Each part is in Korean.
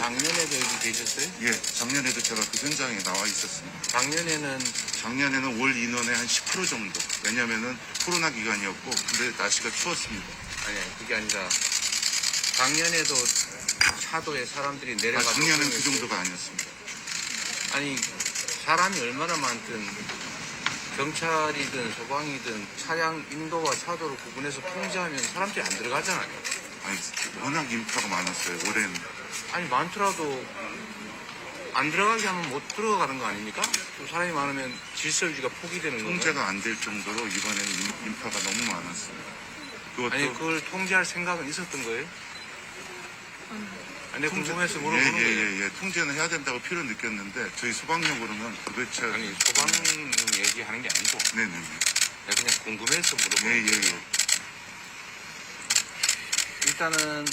작년에도 여기 계셨어요? 예, 작년에도 제가 그 현장에 나와 있었습니다. 작년에는 올 인원의 한 10% 정도. 왜냐면은 코로나 기간이었고, 근데 날씨가 추웠습니다. 아니 그게 아니라 작년에도 차도에 사람들이 내려가서 작년엔 그 정도가 아니었습니다. 아니 사람이 얼마나 많든 경찰이든 소방이든 차량 인도와 차도를 구분해서 통제하면 사람들이 안 들어가잖아요. 아니, 워낙 인파가 많았어요, 올해는. 아니 많더라도 안 들어가게 하면 못 들어가는 거 아닙니까? 또 사람이 많으면 질서 유지가 포기되는 건가요? 통제가 안 될 정도로 이번에는 인파가 너무 많았습니다. 그것도 아니 그걸 통제할 생각은 있었던 거예요? 아니 궁금해서 물어보는 거예요. 예. 통제는 해야 된다고 필요를 느꼈는데 저희 소방력으로는 도대체 아니 소방 얘기하는 게 아니고 네네. 내가 그냥 궁금해서 물어보는 거예요. 예. 일단은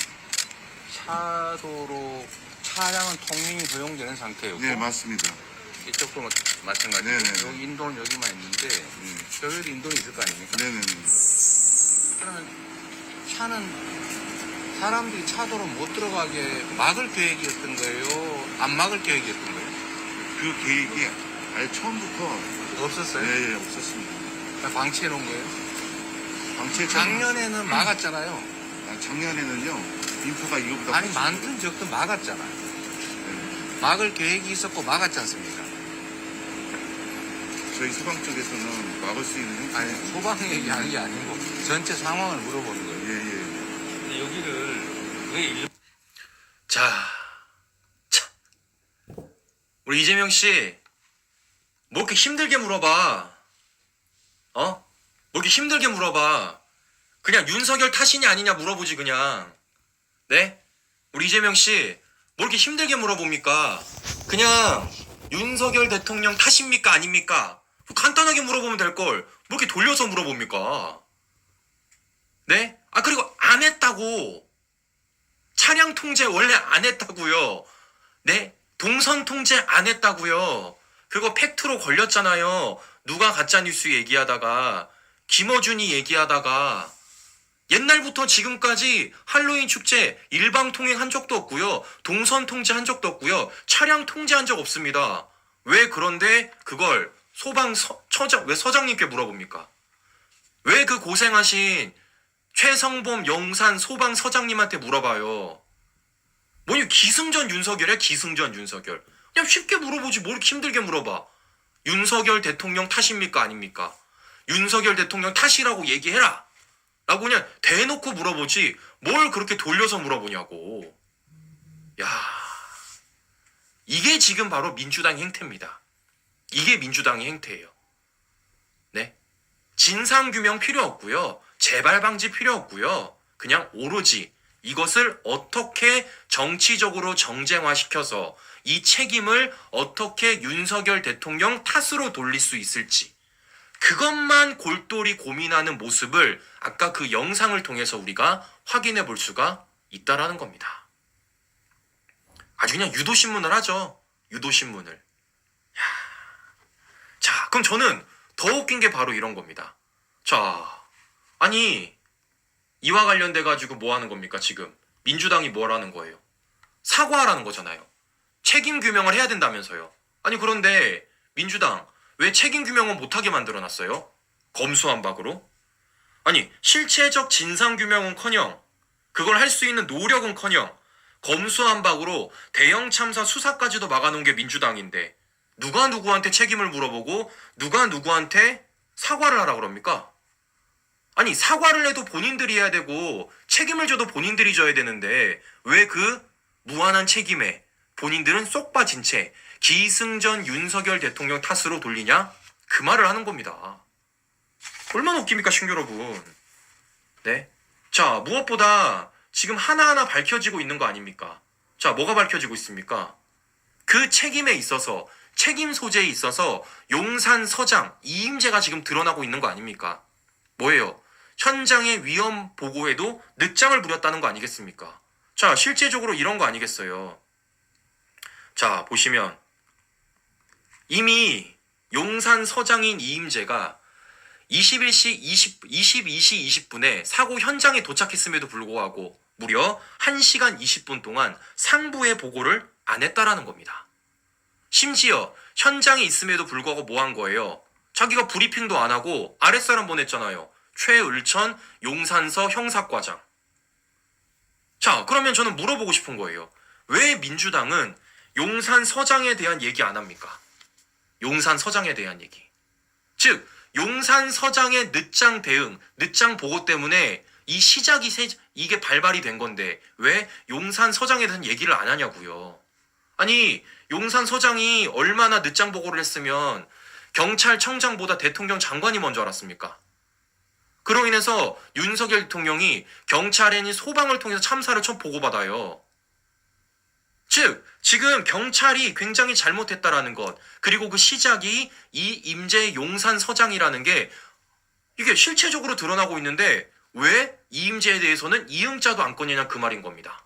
차도로 차량은 통행이 허용되는 상태였고 네, 맞습니다. 이쪽도 마찬가지고 네네. 여기 인도는 여기만 있는데 저기도 인도는 있을 거 아닙니까? 네네. 그러면 차는 사람들이 차도로 못 들어가게 막을 계획이었던 거예요? 안 막을 계획이었던 거예요? 그 계획이 아예 처음부터 없었어요? 예, 없었습니다. 그냥 방치해 놓은 거예요? 방치에 작년에는 막았잖아요. 작년에는요 인파가 이거보다 아니 훨씬 많든 적든 막았잖아요. 네. 막을 계획이 있었고 막았지 않습니까? 저희 소방 쪽에서는 막을 수 있는 형태 아니 소방 얘기하는 게 아니고 전체 상황을 물어보는 거예요. 예. 근데 여기를 왜 일... 자, 우리 이재명 씨, 뭐 이렇게 힘들게 물어봐? 뭐 이렇게 힘들게 물어봐? 그냥 윤석열 탓이냐 아니냐 물어보지 그냥. 네? 우리 이재명 씨, 뭐 이렇게 힘들게 물어봅니까? 그냥 윤석열 대통령 탓입니까 아닙니까? 간단하게 물어보면 될 걸. 뭐 이렇게 돌려서 물어봅니까? 네? 그리고 안 했다고. 차량 통제 원래 안 했다고요. 네? 동선 통제 안 했다고요. 그거 팩트로 걸렸잖아요. 누가 가짜뉴스 얘기하다가 김어준이 얘기하다가 옛날부터 지금까지 할로윈 축제 일방 통행한 적도 없고요. 동선 통제한 적도 없고요. 차량 통제한 적 없습니다. 왜 그런데 그걸 왜 서장님께 물어봅니까? 왜 그 고생하신 최성범 영산 소방 서장님한테 물어봐요. 뭐니 기승전 윤석열이야 기승전 윤석열. 그냥 쉽게 물어보지 뭘 힘들게 물어봐. 윤석열 대통령 탓입니까 아닙니까? 윤석열 대통령 탓이라고 얘기해라. 라고 그냥 대놓고 물어보지 뭘 그렇게 돌려서 물어보냐고. 야, 이게 지금 바로 민주당 행태입니다. 이게 민주당의 행태예요. 네? 진상규명 필요 없고요. 재발 방지 필요 없고요. 그냥 오로지 이것을 어떻게 정치적으로 정쟁화시켜서 이 책임을 어떻게 윤석열 대통령 탓으로 돌릴 수 있을지 그것만 골똘히 고민하는 모습을 아까 그 영상을 통해서 우리가 확인해 볼 수가 있다라는 겁니다. 아주 그냥 유도신문을 하죠. 유도신문을. 자, 그럼 저는 더 웃긴 게 바로 이런 겁니다. 자, 아니 이와 관련돼 가지고 뭐 하는 겁니까 지금? 민주당이 뭐라는 거예요? 사과하라는 거잖아요. 책임 규명을 해야 된다면서요. 아니 그런데 민주당 왜 책임 규명은 못하게 만들어놨어요? 검수완박으로? 아니 실체적 진상 규명은커녕 그걸 할 수 있는 노력은커녕 검수완박으로 대형 참사 수사까지도 막아놓은 게 민주당인데 누가 누구한테 책임을 물어보고 누가 누구한테 사과를 하라 그럽니까? 아니 사과를 해도 본인들이 해야 되고 책임을 져도 본인들이 져야 되는데 왜 그 무한한 책임에 본인들은 쏙 빠진 채 기승전 윤석열 대통령 탓으로 돌리냐? 그 말을 하는 겁니다. 얼마나 웃깁니까 신규 여러분. 네? 자, 무엇보다 지금 하나하나 밝혀지고 있는 거 아닙니까? 자, 뭐가 밝혀지고 있습니까? 그 책임에 있어서 책임 소재에 있어서 용산 서장 이임재가 지금 드러나고 있는 거 아닙니까? 뭐예요? 현장의 위험 보고에도 늦장을 부렸다는 거 아니겠습니까? 자, 실제적으로 이런 거 아니겠어요? 자, 보시면 이미 용산 서장인 이임재가 22시 20분에 사고 현장에 도착했음에도 불구하고 무려 1시간 20분 동안 상부에 보고를 안 했다라는 겁니다. 심지어 현장에 있음에도 불구하고 뭐 한 거예요? 자기가 브리핑도 안 하고 아랫사람 보냈잖아요. 최을천 용산서 형사과장. 자, 그러면 저는 물어보고 싶은 거예요. 왜 민주당은 용산서장에 대한 얘기 안 합니까? 용산서장에 대한 얘기. 즉, 용산서장의 늦장 대응, 늦장 보고 때문에 이 시작이 이게 발발이 된 건데 왜 용산서장에 대한 얘기를 안 하냐고요. 아니, 용산서장이 얼마나 늦장 보고를 했으면 경찰청장보다 대통령 장관이 먼저 알았습니까? 그로 인해서 윤석열 대통령이 경찰이 소방을 통해서 참사를 첫 보고받아요. 즉, 지금 경찰이 굉장히 잘못했다라는 것, 그리고 그 시작이 이임재 용산서장이라는 게 이게 실체적으로 드러나고 있는데 왜 이임재에 대해서는 이응자도 안 꺼내냐 그 말인 겁니다.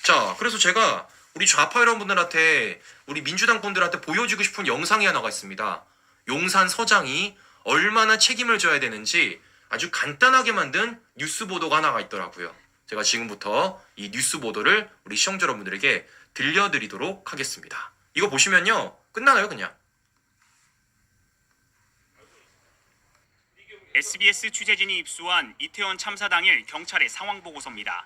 자, 그래서 제가 우리 좌파 여러분들한테, 우리 민주당 분들한테 보여주고 싶은 영상이 하나가 있습니다. 용산서장이 얼마나 책임을 져야 되는지 아주 간단하게 만든 뉴스 보도가 하나가 있더라고요. 제가 지금부터 이 뉴스 보도를 우리 시청자 여러분들에게 들려드리도록 하겠습니다. 이거 보시면요, 끝나나요 그냥? SBS 취재진이 입수한 이태원 참사 당일 경찰의 상황 보고서입니다.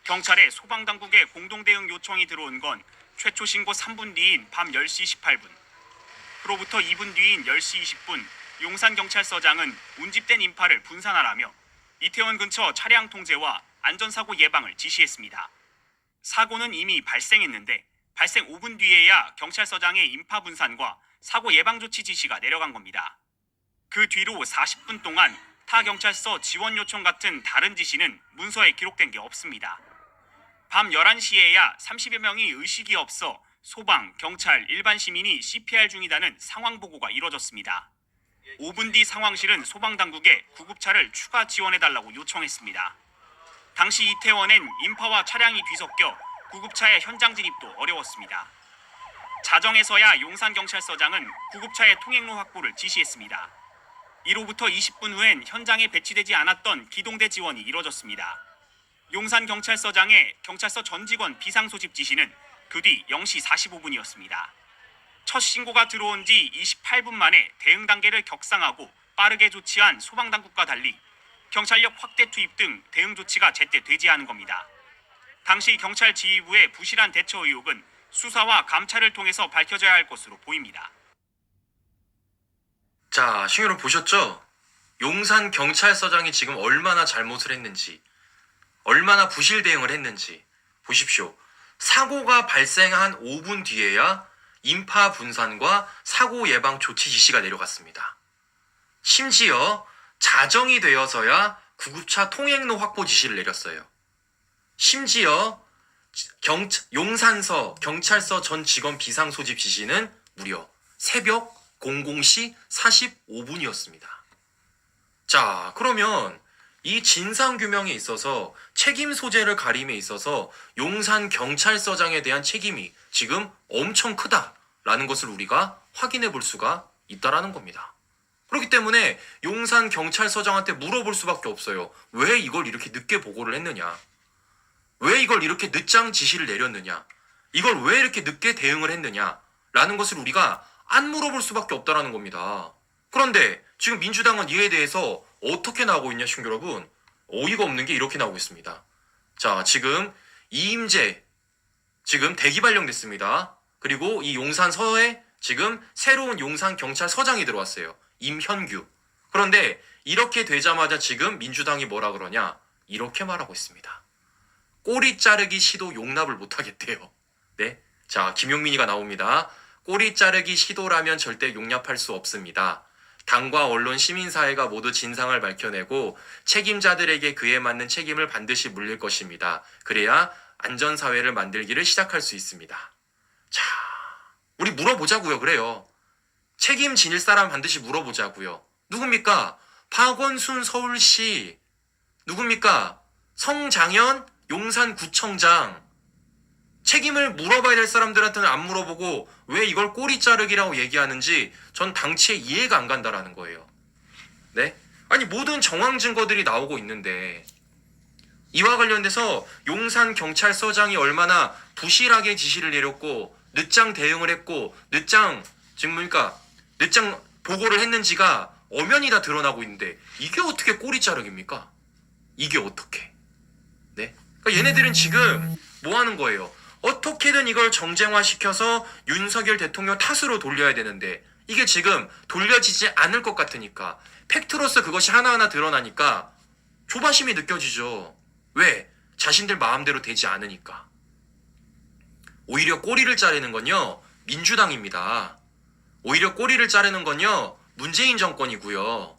경찰의 소방당국의 공동대응 요청이 들어온 건 최초 신고 3분 뒤인 밤 10시 18분. 그로부터 2분 뒤인 10시 20분 용산경찰서장은 운집된 인파를 분산하라며 이태원 근처 차량 통제와 안전사고 예방을 지시했습니다. 사고는 이미 발생했는데 발생 5분 뒤에야 경찰서장의 인파 분산과 사고 예방 조치 지시가 내려간 겁니다. 그 뒤로 40분 동안 타 경찰서 지원 요청 같은 다른 지시는 문서에 기록된 게 없습니다. 밤 11시에야 30여 명이 의식이 없어 소방, 경찰, 일반 시민이 CPR 중이다는 상황 보고가 이뤄졌습니다. 5분 뒤 상황실은 소방당국에 구급차를 추가 지원해달라고 요청했습니다. 당시 이태원엔 인파와 차량이 뒤섞여 구급차의 현장 진입도 어려웠습니다. 자정에서야 용산경찰서장은 구급차의 통행로 확보를 지시했습니다. 이로부터 20분 후엔 현장에 배치되지 않았던 기동대 지원이 이뤄졌습니다. 용산경찰서장의 경찰서 전 직원 비상소집 지시는 그 뒤 0시 45분이었습니다. 첫 신고가 들어온 지 28분 만에 대응 단계를 격상하고 빠르게 조치한 소방당국과 달리 경찰력 확대 투입 등 대응 조치가 제때 되지 않은 겁니다. 당시 경찰 지휘부의 부실한 대처 의혹은 수사와 감찰을 통해서 밝혀져야 할 것으로 보입니다. 자, 시청자 여러분 보셨죠? 용산경찰서장이 지금 얼마나 잘못을 했는지, 얼마나 부실 대응을 했는지 보십시오. 사고가 발생한 5분 뒤에야 인파 분산과 사고 예방 조치 지시가 내려갔습니다. 심지어 자정이 되어서야 구급차 통행로 확보 지시를 내렸어요. 심지어 용산서 경찰서 전 직원 비상 소집 지시는 무려 새벽 00시 45분이었습니다. 자, 그러면 이 진상규명에 있어서 책임 소재를 가림에 있어서 용산경찰서장에 대한 책임이 지금 엄청 크다라는 것을 우리가 확인해 볼 수가 있다라는 겁니다. 그렇기 때문에 용산경찰서장한테 물어볼 수밖에 없어요. 왜 이걸 이렇게 늦게 보고를 했느냐? 왜 이걸 이렇게 늦장 지시를 내렸느냐? 이걸 왜 이렇게 늦게 대응을 했느냐? 라는 것을 우리가 안 물어볼 수밖에 없다라는 겁니다. 그런데 지금 민주당은 이에 대해서 어떻게 나오고 있냐, 시청자 여러분? 어이가 없는 게 이렇게 나오고 있습니다. 자, 지금 이임재 지금 대기 발령됐습니다. 그리고 이 용산서에 지금 새로운 용산경찰서장이 들어왔어요. 임현규. 그런데 이렇게 되자마자 지금 민주당이 뭐라 그러냐? 이렇게 말하고 있습니다. 꼬리 자르기 시도 용납을 못하겠대요. 네? 자, 김용민이가 나옵니다. 꼬리 자르기 시도라면 절대 용납할 수 없습니다. 당과 언론, 시민사회가 모두 진상을 밝혀내고 책임자들에게 그에 맞는 책임을 반드시 물릴 것입니다. 그래야 안전사회를 만들기를 시작할 수 있습니다. 자, 우리 물어보자고요. 그래요. 책임 지닐 사람 반드시 물어보자고요. 누굽니까? 박원순 서울시. 누굽니까? 성장현 용산구청장. 책임을 물어봐야 될 사람들한테는 안 물어보고 왜 이걸 꼬리 자르기라고 얘기하는지 전 당치에 이해가 안 간다라는 거예요. 네? 아니, 모든 정황 증거들이 나오고 있는데 이와 관련돼서 용산 경찰서장이 얼마나 부실하게 지시를 내렸고 늦장 대응을 했고 늦장 보고를 했는지가 엄연히 다 드러나고 있는데 이게 어떻게 꼬리 자르기입니까? 이게 어떻게? 네? 그러니까 얘네들은 지금 뭐 하는 거예요? 어떻게든 이걸 정쟁화시켜서 윤석열 대통령 탓으로 돌려야 되는데 이게 지금 돌려지지 않을 것 같으니까 팩트로서 그것이 하나하나 드러나니까 조바심이 느껴지죠. 왜? 자신들 마음대로 되지 않으니까. 오히려 꼬리를 자르는 건요 민주당입니다. 오히려 꼬리를 자르는 건요 문재인 정권이고요.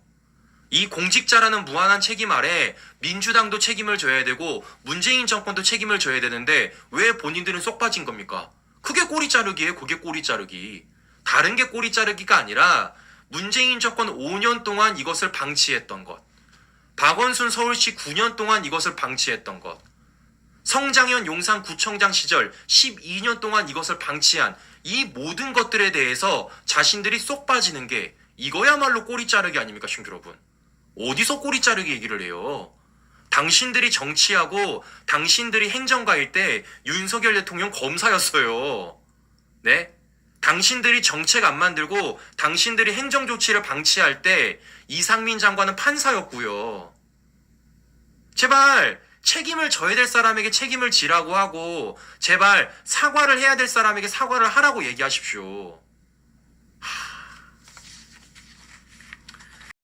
이 공직자라는 무한한 책임 아래 민주당도 책임을 져야 되고 문재인 정권도 책임을 져야 되는데 왜 본인들은 쏙 빠진 겁니까? 그게 꼬리 자르기예요. 그게 꼬리 자르기. 다른 게 꼬리 자르기가 아니라 문재인 정권 5년 동안 이것을 방치했던 것, 박원순 서울시 9년 동안 이것을 방치했던 것, 성장현 용산구청장 시절 12년 동안 이것을 방치한 이 모든 것들에 대해서 자신들이 쏙 빠지는 게 이거야말로 꼬리 자르기 아닙니까, 신규 여러분? 어디서 꼬리 자르기 얘기를 해요? 당신들이 정치하고 당신들이 행정가일 때 윤석열 대통령 검사였어요. 네? 당신들이 정책 안 만들고 당신들이 행정조치를 방치할 때 이상민 장관은 판사였고요. 제발 책임을 져야 될 사람에게 책임을 지라고 하고 제발 사과를 해야 될 사람에게 사과를 하라고 얘기하십시오.